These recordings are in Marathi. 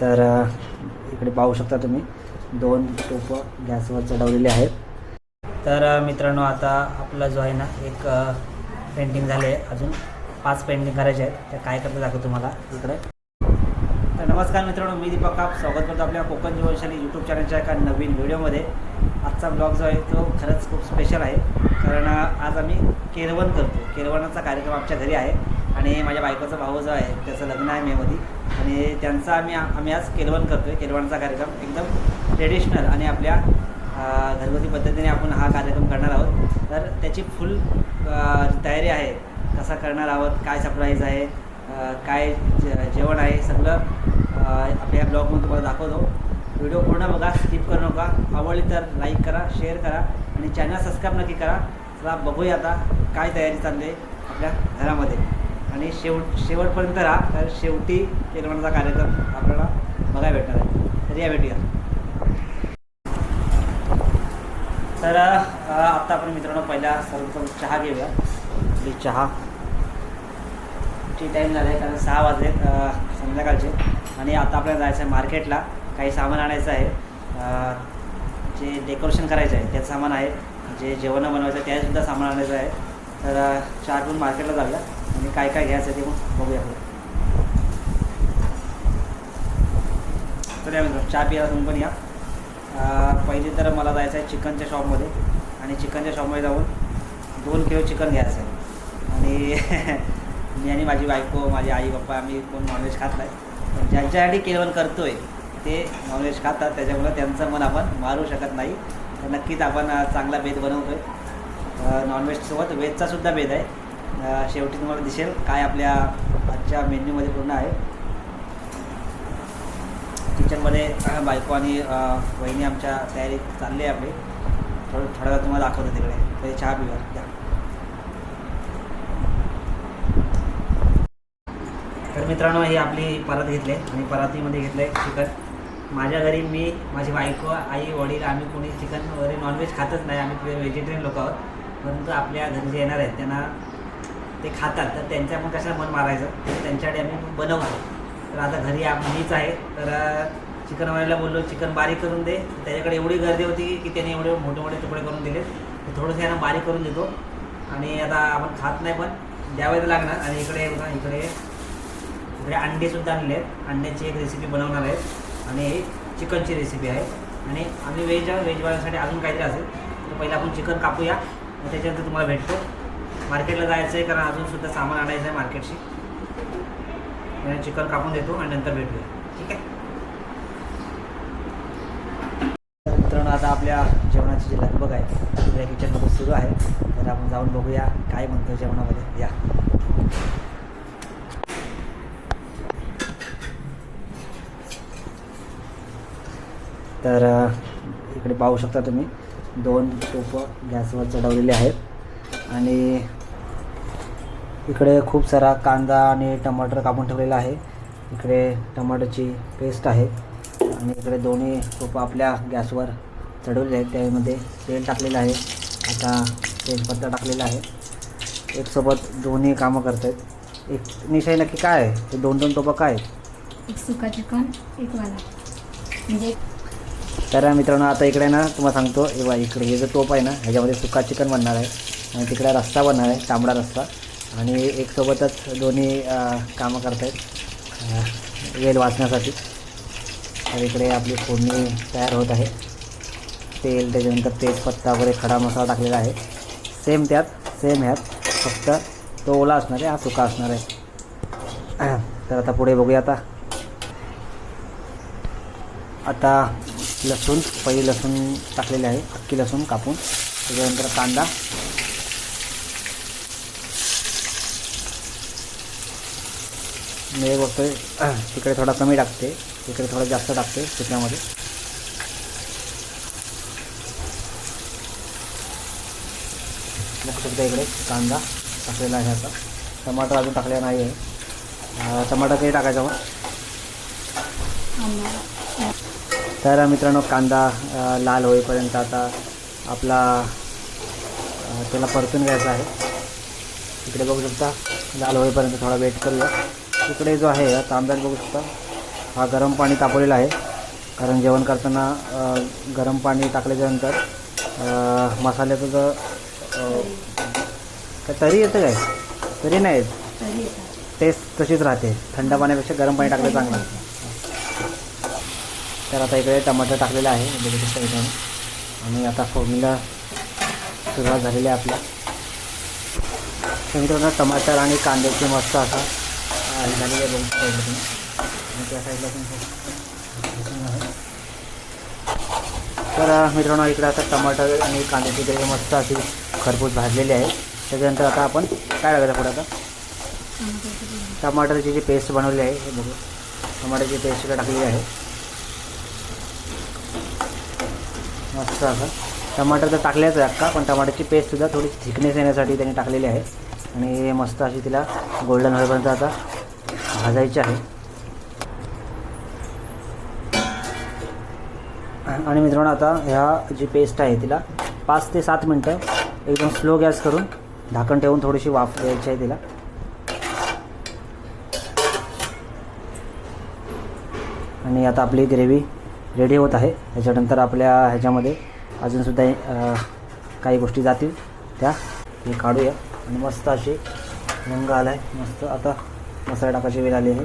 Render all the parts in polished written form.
तर इकडे पाहू शकता तुम्ही 2 टोपं गॅसवर चढवलेले आहेत. तर मित्रांनो, आता आपला जो आहे ना एक पेंटिंग झाले आहे, अजून 5 पेंटिंग करायचे आहेत. त्या काय करता दाखवतो तुम्हाला इकडे. तर नमस्कार मित्रांनो, मी दीपक काप स्वागत करतो आपल्या कोकण जीवनशैली यूट्यूब चॅनलच्या एका नवीन व्हिडिओमध्ये. आजचा ब्लॉग जो आहे तो खरंच खूप स्पेशल आहे, कारण आज आम्ही केळवण करतो. केळवणाचा कार्यक्रम आमच्या घरी आहे आणि माझ्या बायकोचा भाऊ जो आहे त्याचं लग्न आहे मेमध्ये, आणि त्यांचा आम्ही आज केळवण करतो आहे. केळवणाचा कार्यक्रम एकदम ट्रेडिशनल आणि आपल्या घरगुती पद्धतीने आपण हा कार्यक्रम करणार आहोत. तर त्याची फुल तयारी आहे, कसा करणार आहोत, काय सरप्राईज आहे, काय जेवण आहे, सगळं आपल्या ब्लॉगमध्ये तुम्हाला दाखवतो. व्हिडिओ पूर्ण बघा, स्किप करू नका. आवडली तर लाईक करा, शेअर करा आणि चॅनल सबस्क्राईब नक्की करा. चला बघूया आता काय तयारी चालली आहे आपल्या घरामध्ये, आणि शेवटपर्यंत राहा, तर शेवटी केळवणाचा कार्यक्रम आपल्याला बघायला भेटणार आहे. तर या भेटूया. तर आत्ता आपण मित्रांनो पहिला सर्वप्रथम चहा घेऊया. आपली चहा टी टाईम झाला आहे, कारण 6 वाजले संध्याकाळचे, आणि आता आपल्याला जायचं आहे मार्केटला. काही सामान आणायचं आहे, जे डेकोरेशन करायचं आहे त्याचं सामान आहे, जे जेवण बनवायचं आहे त्यासुद्धा सामान आणायचं आहे. तर चहा पिऊन मार्केटला जाऊया आणि काय काय घ्यायचं आहे ते मग बघूया आपण. तर या मित्रांनो, चहा पियाला तुम्ही पण या. पहिली तर मला जायचं आहे चिकनच्या शॉपमध्ये, आणि चिकनच्या शॉपमध्ये जाऊन 2 किलो चिकन घ्यायचं आहे. आणि मी आणि माझी बायको, माझी आई बाप्पा, आम्ही कोण नॉनव्हेज खात नाही, पण ज्यांच्यासाठी केळवण करतो आहे ते नॉनव्हेज खातात, त्याच्यामुळं त्यांचं मन आपण मारू शकत नाही. तर नक्कीच आपण चांगला बेत बनवतो आहे. नॉनव्हेजसोबत व्हेजचासुद्धा बेत आहे. शेवटी तुम्हाला दिसेल काय आपल्या आजच्या मेन्यूमध्ये पूर्ण आहे. किचनमध्ये बायको आणि वहिनी आमच्या तयारी चालली आहे आपली. थोड्या वेळ तुम्हाला दाखवतो तिकडे. तर चहा पिऊया द्या. तर मित्रांनो, ही आपली परात घेतली आहे, आणि परातीमध्ये घेतलं आहे चिकन. माझ्या घरी मी, माझी बायको, आई, वडील, आम्ही कोणी चिकन वगैरे नॉनव्हेज खातच नाही. आम्ही व्हेजिटेरियन लोक आहोत, परंतु आपल्या घरी जे येणार आहेत त्यांना ते खातात, तर त्यांच्या मग कशाला मन मारायचं, त्यांच्यासाठी आम्ही बनवतो. तर आता घरी मीच आहे, तर चिकनवाल्याला बोललो चिकन बारीक करून दे. त्याच्याकडे एवढी गर्दी होती की त्याने एवढे मोठे मोठे तुकडे करून दिले. तर थोडंसं यांना बारीक करून देतो, आणि आता आपण खात नाही पण द्यावं लागणार. आणि इकडे बघा, इकडे अंडेसुद्धा आणले आहेत. अंड्याची एक रेसिपी बनवणार आहे, आणि चिकनची रेसिपी आहे. आणि आम्ही व्हेजवाल्यांसाठी अजून काहीतरी असेल, तर पहिलं आपण चिकन कापूया, मग त्याच्यानंतर तुम्हाला भेटतो. मार्केटला जायचं आहे, कारण अजूनसुद्धा सामान आणायचं आहे मार्केटशी. चिकन कापून देतो आणि नंतर भेटूया, ठीक आहे. तर मित्रांनो, आता आपल्या जेवणाची जी लगबग आहे आपल्या किचनमध्ये सुरू आहे. तर आपण जाऊन बघूया काय म्हणतो जेवणामध्ये. या. तर इकडे पाहू शकता तुम्ही 2 टोपं गॅसवर चढवलेले आहेत, आणि इकडे खूप सारा कांदा आणि टमाटर कापून ठेवलेला आहे. इकडे टमाटरची पेस्ट आहे, आणि इकडे दोन्ही टोपं आपल्या गॅसवर चढवलेले आहेत. त्यामध्ये तेल टाकलेलं आहे, आता तेजपत्ता टाकलेला आहे. एकसोबत दोन्ही कामं करत आहेत. एक निशाई नक्की काय आहे हे 2-2 टोपं काय आहेत? एक सुका चिकन, एक वाला. म्हणजे तर मित्रांनो, आता इकडे ना तुम्हाला सांगतो, इकडे हे जो टोप आहे ना ह्याच्यामध्ये सुका चिकन बनणार आहे, आणि तिकडे रस्सा बनणार आहे, तांबडा रस्सा. आणि एकसोबतच दोन्ही कामं करत आहेत वेल वाचण्यासाठी. तर इकडे आपली फोडणी तयार होत आहे. तेल, त्याच्यानंतर तेजपत्ता वगैरे खडा मसाला टाकलेला आहे. सेम ह्यात फक्त तो ओला असणार आहे, हा सुका असणार आहे. तर आता पुढे बघूया. आता लसूण, पहिले लसूण टाकलेले आहे, अख्खी लसूण कापून. त्याच्यानंतर कांदा, मी बघतोय तिकडे थोडा कमी टाकते, तिकडे थोडा जास्त टाकते चिकनामध्ये. लक्ष द्या, इकडे कांदा टाकलेला आहे. आता टमाटर अजून टाकलेला नाही आहे. टमाटर काही टाकायचं मग. तर मित्रांनो, कांदा लाल होईपर्यंत आता आपला त्याला परतून घ्यायचा आहे. इकडे बघू शकता लाल होईपर्यंत थोडा वेट करूया. इकडे जो आहे तांब्यात बघू शकता हा गरम पाणी तापवलेला आहे, कारण जेवण करताना गरम पाणी टाकल्याच्यानंतर मसाल्याचं जर काय तरी येतं काय तरी नाही येत, तरी येतात. टेस्ट तशीच राहते. थंड पाण्यापेक्षा गरम पाणी टाकलं चांगलं. तर आता इकडे टमाटर टाकलेलं आहे बघू शकता इथे, आणि आता फोडणीला सुरुवात झालेली आहे आपल्या. तर मित्रांनो टमाटर आणि कांद्याची मस्त असा झालेली आहे बघू शकता इकडे तुम्ही. आणि त्या साईडला पण आहे. तर मित्रांनो इकडे आता टमाटर आणि कांद्याची ग्रेव्ही मस्त अशी खरपूस भाजलेली आहे. त्याच्यानंतर आता आपण काय टाकायचं पुढे आता टमाटरची जी पेस्ट बनवली आहे हे बघू. टमाटरची पेस्ट इकडे टाकलेली आहे मस्त असं. टमाटर तर टाकल्याच आहे अक्का, पण टमाटरची पेस्टसुद्धा थोडी थिकनेस येण्यासाठी त्यांनी टाकलेली आहे. आणि मस्त अशी तिला गोल्डन होईपर्यंत आता भाजायची आहे. आणि मित्रांनो आता ह्या जी पेस्ट आहे तिला 5 ते 7 मिनटं एकदम स्लो गॅस करून झाकण ठेवून थोडीशी वाफ द्यायची आहे तिला. आणि आता आपली ग्रेव्ही रेडी होत आहे. त्याच्यानंतर आपल्या ह्याच्यामध्ये अजूनसुद्धा काही गोष्टी जातील त्या हे काढूया. आणि मस्त अशी रंग आला आहे मस्त. आता मसाला टाकायची वेळ आली आहे.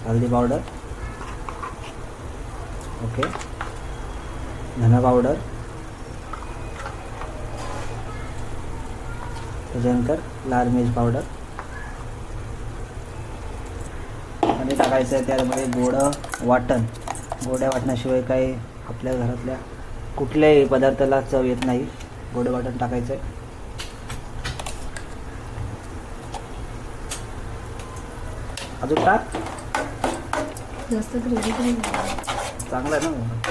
हल्दी पावडर, ओके, धना पावडर, त्याच्यानंतर लाल मिर्च पावडर, आणि टाकायचं आहे त्यामध्ये वाटण. गोड्या वाटणाशिवाय काही आपल्या घरातल्या कुठल्याही पदार्थाला चव येत नाही. गोडं वाटण टाकायचं आहे. अजून टाक, जास्त ग्रेव्ही चांगलं आहे ना.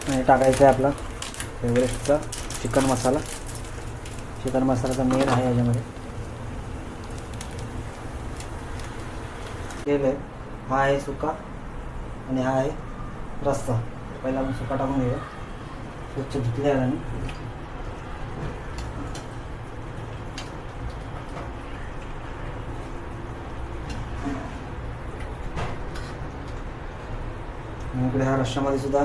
आणि टाकायचं आहे आपला फेवरेटचा चिकन मसाला. चिकन मसाला तर मेन आहे याच्यामध्ये. तेल आहे, हा आहे सुका आणि हा आहे रस्सा. पहिला आपण सुका टाकून घेऊया. स्वच्छ धुतल्या आणि इकडे ह्या रश्श्यामध्ये सुद्धा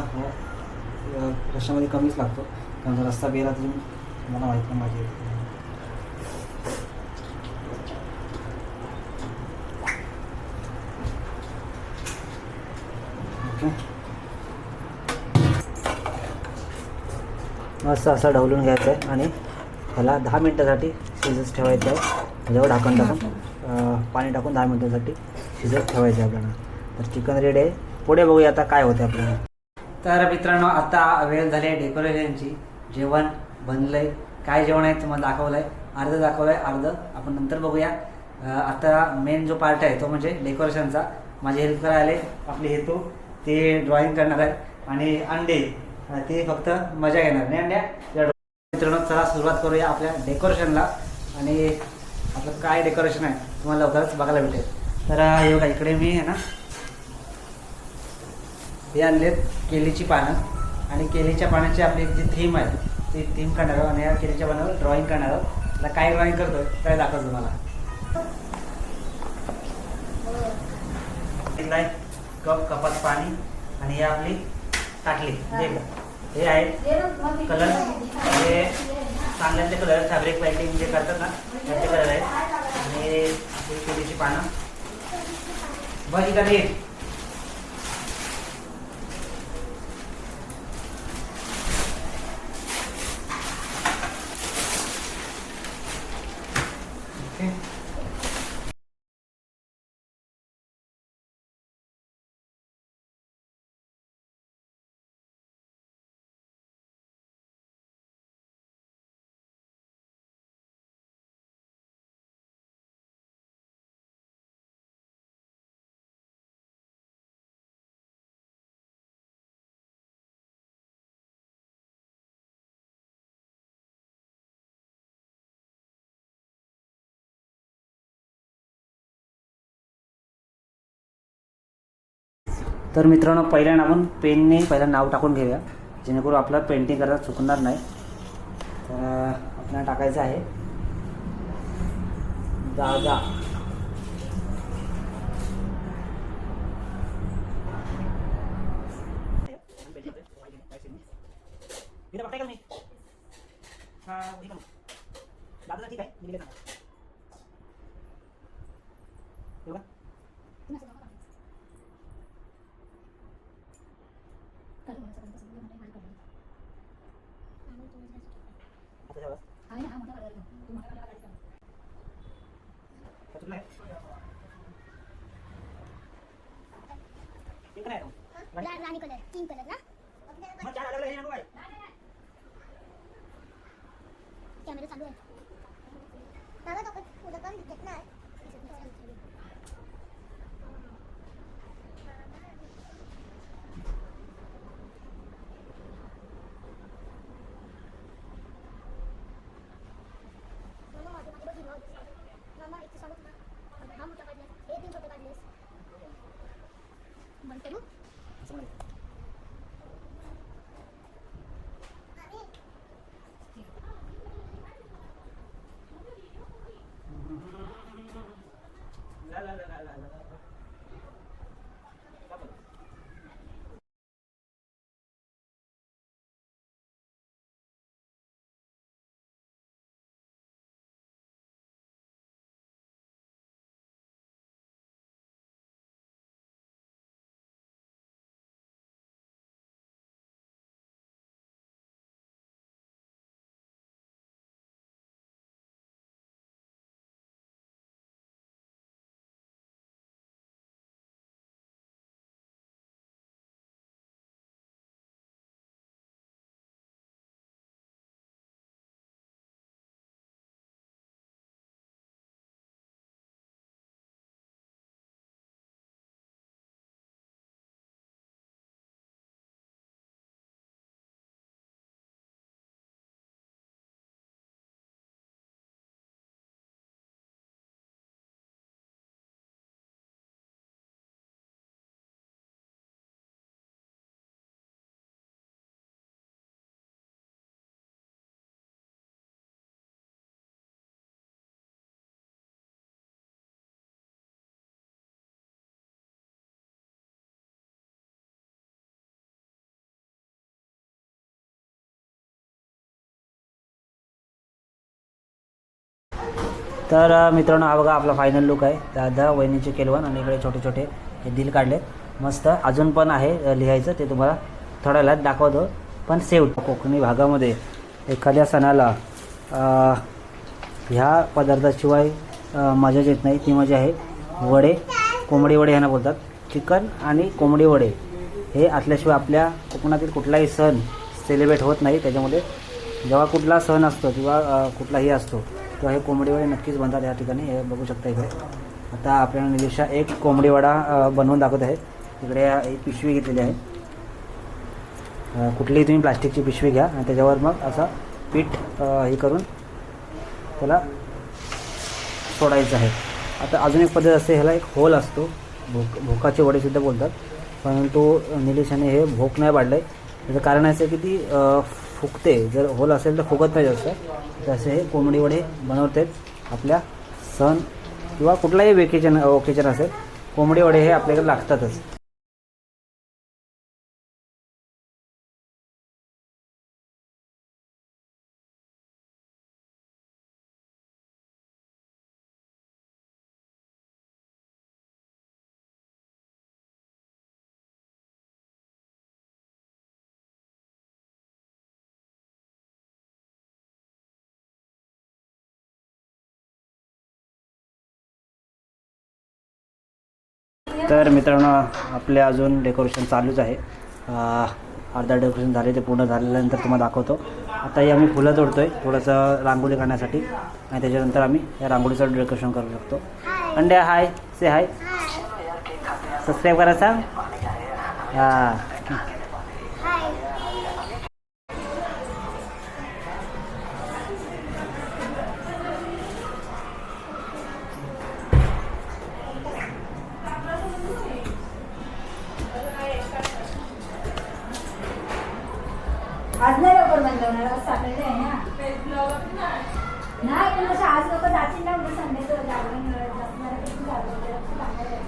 रश्श्यामध्ये कमीच लागतो, कारण रस्सा बिरा तरी मला माहीत नाही माझी. ओके, मस्त असा ढवलून घ्यायचं आहे आणि ह्याला 10 मिनटासाठी शिजत ठेवायचं आहे. त्याच्यावर ढाकण टाकून पाणी टाकून 10 मिनटासाठी शिजत ठेवायचं आहे आपल्याला. तर चिकन रेडी आहे. पुढे बघूया आता काय होतं आपल्याला. तर मित्रांनो आता वेळ झाली आहे डेकोरेशनची. जेवण बनलं आहे. काय जेवण आहे तुम्हाला दाखवलं आहे, अर्धं दाखवलं आहे, अर्धं आपण नंतर बघूया. आता मेन जो पार्ट आहे तो म्हणजे डेकोरेशनचा. माझे हेल्प करायला आले आपले हेतू, ते ड्रॉइंग करणार आहे. आणि अंडे ते फक्त मजा घेणार नाही अंड्या. मित्रांनो चला सुरुवात करूया आपल्या डेकोरेशनला. आणि आपलं काय डेकोरेशन आहे तुम्हाला लवकरच बघायला भेटेल. तर हे बघा इकडे मी आहे ना हे आणलेत केळीची पानं. आणि केळीच्या पानाची आपली एक जी थीम आहे ती थीम करणार आहोत. आणि या केळीच्या पानावर ड्रॉइंग करणार आहोत. आता काय ड्रॉइंग करतोय काय दाखवतो तुम्हाला. कपात पाणी आणि हे आपली ताटली. हे आहे कलर, हे चांगल्यातले कलर फॅब्रिक पेंटिंग जे करतात ना त्याचे कलर आहेत. आणि केळीची पानं बघ इकडे. तर मित्रांनो पहिल्यांदा आपण पेनने पहिला नाव टाकून घेऊया, जेणेकरून आपलं पेंटिंग करता चुकणार नाही. तर आपल्याला टाकायचं आहे जागा. इथं बघताय का तुम्ही? हा, इथं बघ. दादाला ठीक आहे, मी दिले सांगा. येऊ का? आता जेव्हा चुकलं आहे. ठीक आहे ना? राणी कलर 3 कलर ना मग चार अलग हे नको आहे. कॅमेरा चालू आहे दादा तो उद्या पण घेत नाही मामा एक सांगू तुला हा मोठा काढलेस हे 3 छोटे काढलेस बंद करू असं म्हणे. ला ला ला ला ला ला. तर मित्रांनो हा बघा आपला फायनल लुक आहे. दादा वहिनीचे केलवन आणि इकडे छोटे छोटे हे दिल काढले मस्त. अजून पण आहे लिहायचं ते तुम्हाला थोड्या वेळात दाखवतो. पण सेव्ह कोकणी भागामध्ये एखाद्या सणाला ह्या पदार्थाशिवाय मजाच येत नाही. ती मजा आहे वडे, कोंबडी वडे ह्यांना बोलतात. चिकन आणि कोंबडी वडे हे असल्याशिवाय आपल्या कोकणातील कुठलाही सण सेलिब्रेट होत नाही. त्याच्यामुळे जेव्हा कुठला सण असतो किंवा कुठलाही असतो तेव्हा हे कोंबडी वडे नक्कीच बनतात. या ठिकाणी हे बघू शकता. इकडे आता आपल्याला निलेशा एक कोंबडी वडा बनवून दाखवत आहे. इकडे एक पिशवी घेतलेली आहे. कुठलीही तुम्ही प्लास्टिकची पिशवी घ्या आणि त्याच्यावर मग असा पीठ हे करून त्याला सोडायचं आहे. आता अजून एक पद्धत असते, ह्याला एक होल असतो. भोकाचे वडेसुद्धा बोलतात. परंतु निलेशाने हे भोक नाही पाडलं आहे. त्याचं कारण असं की ती फुगते. जर होल असेल तर फुगत नाही जास्त. तसे हे कोंबडी वडे बनवतात. आपल्या सण किंवा कुठलाही ओकेजन असेल कोंबडी वडे हे आपल्याकडे लागतातच. तर मित्रांनो आपले अजून डेकोरेशन चालूच आहे. अर्धा डेकोरेशन झाले, ते पूर्ण झाल्यानंतर तुम्हाला दाखवतो. आताही आम्ही फुलं तोडतो आहे थोडंसं रांगोळी काढण्यासाठी आणि त्याच्यानंतर आम्ही या रांगोळीचं डेकोरेशन करू शकतो. अंड्या हाय, से हाय, सबस्क्राईब करा सांग. हां आज नाही लवकर बंद होणार, आज सॅटर्डे आहे ना. नाही पण असं आज लोक जातील ना म्हणजे संध्याचं जागरण जास्त मराठी जागरण बाहेर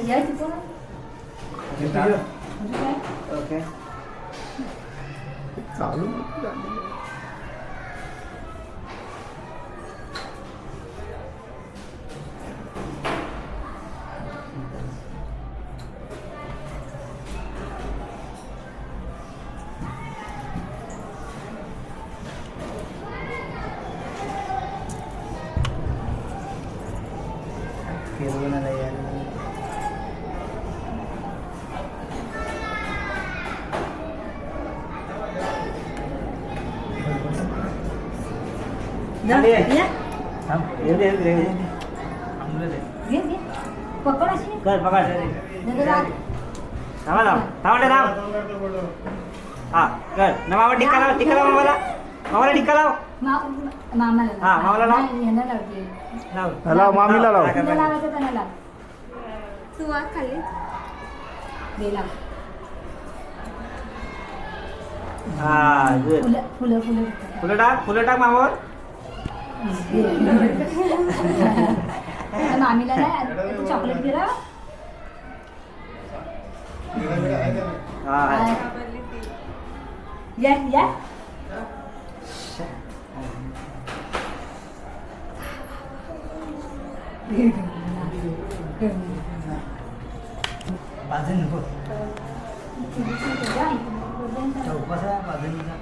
या तिथं ओके चालू फिरवून आला यार पकड अशी कर पकड थांबा हा कर ना मामा टिक्का लाव मामाला टिक्का लाव मामाला हा, मामाला लाव. यांना लावते लाव, मामीला लाव. त्यांना लावायचं त्यांना लाव तू वाट खाली दे लाव हा गुड फुलं फुलं टाक मामावर मामीला नाही तू चॉकलेट दिला हा या या बाजून नको चौपासा बाजूनचा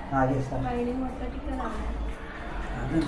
हा येस मोठा टिका लावला अजून